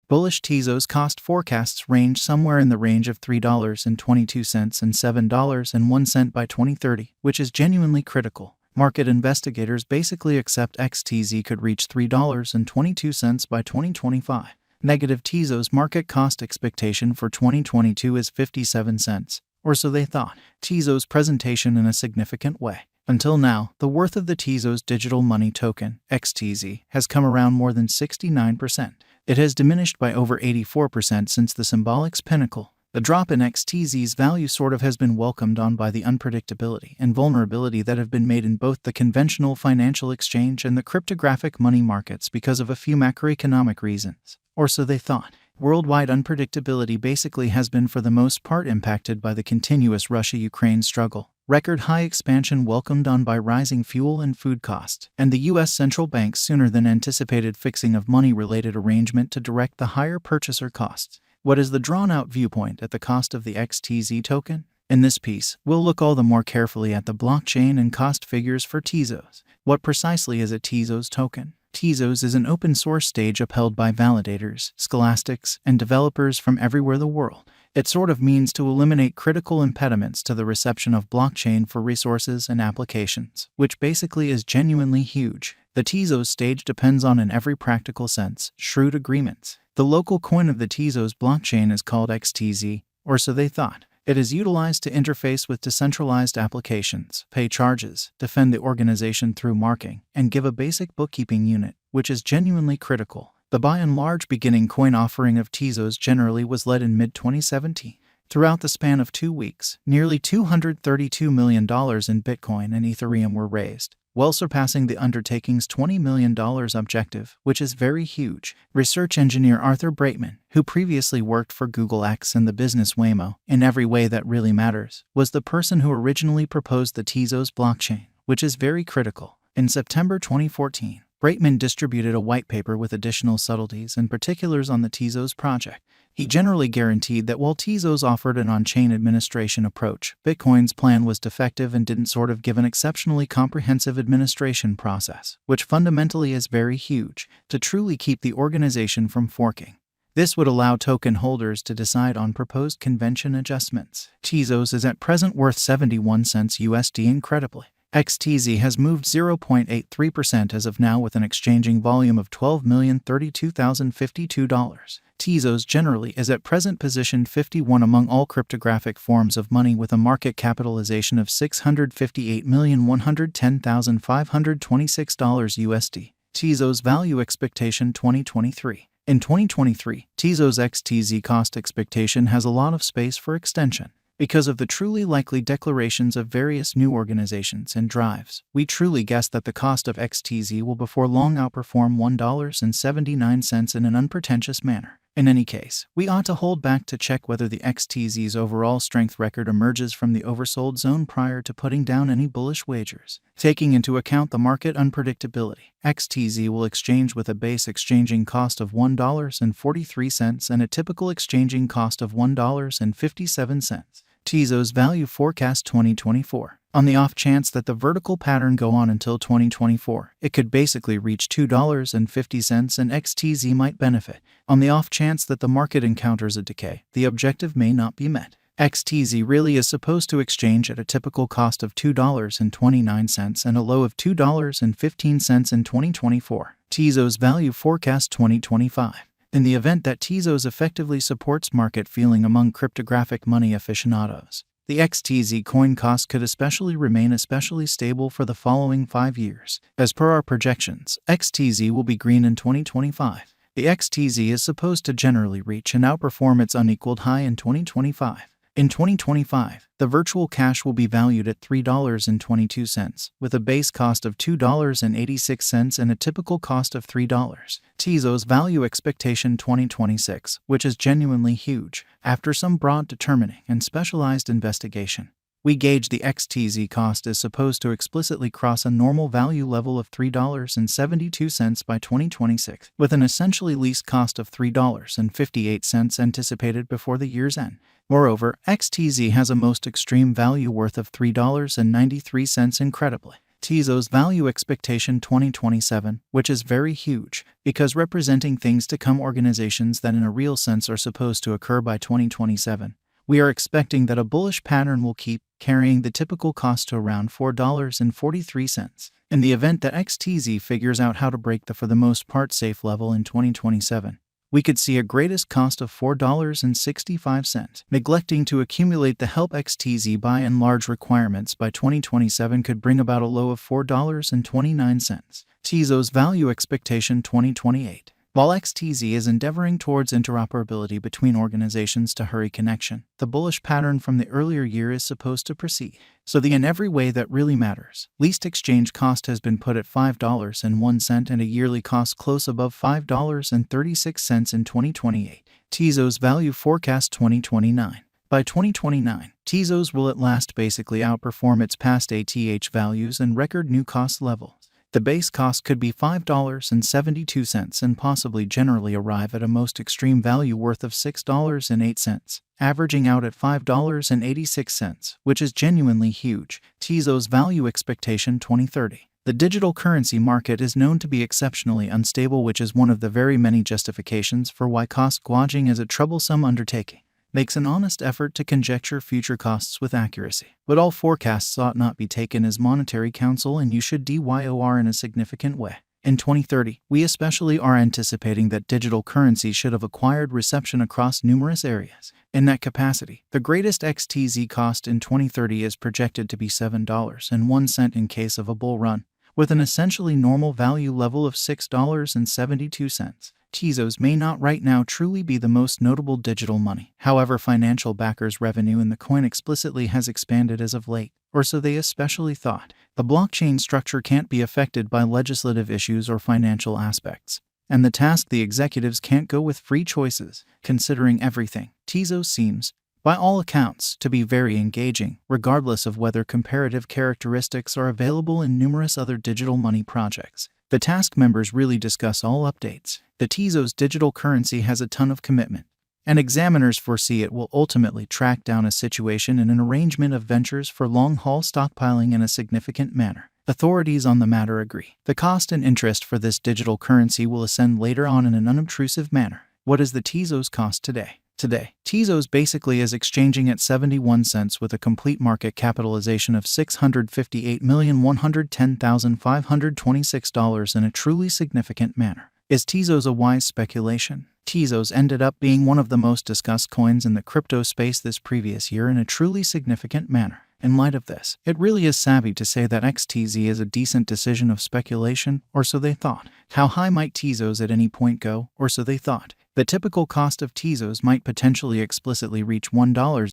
Bullish Tezos cost forecasts range somewhere in the range of $3.22 and $7.01 by 2030, which is genuinely critical. Market investigators basically accept XTZ could reach $3.22 by 2025. Negative Tezos market cost expectation for 2022 is 57 cents, or so they thought. Tezos presentation in a significant way. Until now, the worth of the Tezos digital money token, XTZ, has come around more than 69%. It has diminished by over 84% since the symbolic's pinnacle. The drop in XTZ's value sort of has been welcomed on by the unpredictability and vulnerability that have been made in both the conventional financial exchange and the cryptographic money markets because of a few macroeconomic reasons. Or so they thought. Worldwide unpredictability basically has been for the most part impacted by the continuous Russia-Ukraine struggle, record high expansion welcomed on by rising fuel and food costs, and the U.S. central bank's sooner than anticipated fixing of money-related arrangement to direct the higher purchaser costs. What is the drawn-out viewpoint at the cost of the XTZ token? In this piece, we'll look all the more carefully at the blockchain and cost figures for Tezos. What precisely is a Tezos token? Tezos is an open-source stage upheld by validators, scholastics, and developers from everywhere in the world. It sort of means to eliminate critical impediments to the reception of blockchain for resources and applications, which basically is genuinely huge. The Tezos stage depends on, in every practical sense, shrewd agreements. The local coin of the Tezos blockchain is called XTZ, or so they thought. It is utilized to interface with decentralized applications, pay charges, defend the organization through marking, and give a basic bookkeeping unit, which is genuinely critical. The by and large beginning coin offering of Tezos generally was led in mid-2017. Throughout the span of 2 weeks, nearly $232 million in Bitcoin and Ethereum were raised, well surpassing the undertaking's $20 million objective, which is very huge. Research engineer Arthur Breitman, who previously worked for Google X and the business Waymo, in every way that really matters, was the person who originally proposed the Tezos blockchain, which is very critical. In September 2014, Breitman distributed a white paper with additional subtleties and particulars on the Tezos project. He generally guaranteed that while Tezos offered an on-chain administration approach, Bitcoin's plan was defective and didn't sort of give an exceptionally comprehensive administration process, which fundamentally is very huge, to truly keep the organization from forking. This would allow token holders to decide on proposed convention adjustments. Tezos is at present worth 71 cents USD incredibly. XTZ has moved 0.83% as of now with an exchanging volume of $12,032,052. Tezos generally is at present positioned 51 among all cryptographic forms of money with a market capitalization of $658,110,526 USD. Tezos value expectation 2023. In 2023, Tezos XTZ cost expectation has a lot of space for extension. Because of the truly likely declarations of various new organizations and drives, we truly guess that the cost of XTZ will before long outperform $1.79 in an unpretentious manner. In any case, we ought to hold back to check whether the XTZ's overall strength record emerges from the oversold zone prior to putting down any bullish wagers. Taking into account the market unpredictability, XTZ will exchange with a base exchanging cost of $1.43 and a typical exchanging cost of $1.57. Tezos value forecast 2024. On the off chance that the vertical pattern go on until 2024, it could basically reach $2.50 and XTZ might benefit. On the off chance that the market encounters a decay, the objective may not be met. XTZ really is supposed to exchange at a typical cost of $2.29 and a low of $2.15 in 2024. Tezos value forecast 2025. In the event that Tezos effectively supports market feeling among cryptographic money aficionados, the XTZ coin cost could especially remain especially stable for the following 5 years. As per our projections, XTZ will be green in 2025. The XTZ is supposed to generally reach and outperform its unequaled high in 2025. In 2025, the virtual cash will be valued at $3.22, with a base cost of $2.86 and a typical cost of $3. Tezos value expectation 2026, which is genuinely huge. After some broad determining and specialized investigation, we gauge the XTZ cost is supposed to explicitly cross a normal value level of $3.72 by 2026, with an essentially least cost of $3.58 anticipated before the year's end. Moreover, XTZ has a most extreme value worth of $3.93 incredibly. Tezos Value Expectation 2027, which is very huge, because representing things to come organizations that in a real sense are supposed to occur by 2027. We are expecting that a bullish pattern will keep carrying the typical cost to around $4.43. In the event that XTZ figures out how to break the for the most part safe level in 2027, we could see a greatest cost of $4.65. Neglecting to accumulate the help XTZ by and large requirements by 2027 could bring about a low of $4.29. Tezos Value Expectation 2028. While XTZ is endeavoring towards interoperability between organizations to hurry connection, the bullish pattern from the earlier year is supposed to proceed. So in every way that really matters, least exchange cost has been put at $5.01 and a yearly cost close above $5.36 in 2028. Tezos Value Forecast 2029. By 2029, Tezos will at last basically outperform its past ATH values and record new cost levels. The base cost could be $5.72 and possibly generally arrive at a most extreme value worth of $6.08, averaging out at $5.86, which is genuinely huge. Tezos Value Expectation 2030. The digital currency market is known to be exceptionally unstable, which is one of the very many justifications for why cost gouging is a troublesome undertaking. Makes an honest effort to conjecture future costs with accuracy. But all forecasts ought not be taken as monetary counsel, and you should DYOR in a significant way. In 2030, we especially are anticipating that digital currency should have acquired reception across numerous areas. In that capacity, the greatest XTZ cost in 2030 is projected to be $7.01 in case of a bull run, with an essentially normal value level of $6.72. Tezos may not right now truly be the most notable digital money. However, financial backers' revenue in the coin explicitly has expanded as of late, or so they especially thought. The blockchain structure can't be affected by legislative issues or financial aspects, and the task the executives can't go with free choices. Considering everything, Tezos seems, by all accounts, to be very engaging, regardless of whether comparative characteristics are available in numerous other digital money projects. The task members really discuss all updates. The Tezos digital currency has a ton of commitment, and examiners foresee it will ultimately track down a situation in an arrangement of ventures for long-haul stockpiling in a significant manner. Authorities on the matter agree. The cost and interest for this digital currency will ascend later on in an unobtrusive manner. What is the Tezos cost today? Today, Tezos basically is exchanging at 71 cents with a complete market capitalization of $658,110,526 in a truly significant manner. Is Tezos a wise speculation? Tezos ended up being one of the most discussed coins in the crypto space this previous year in a truly significant manner. In light of this, it really is savvy to say that XTZ is a decent decision of speculation, or so they thought. How high might Tezos at any point go, or so they thought? The typical cost of Tezos might potentially explicitly reach $1.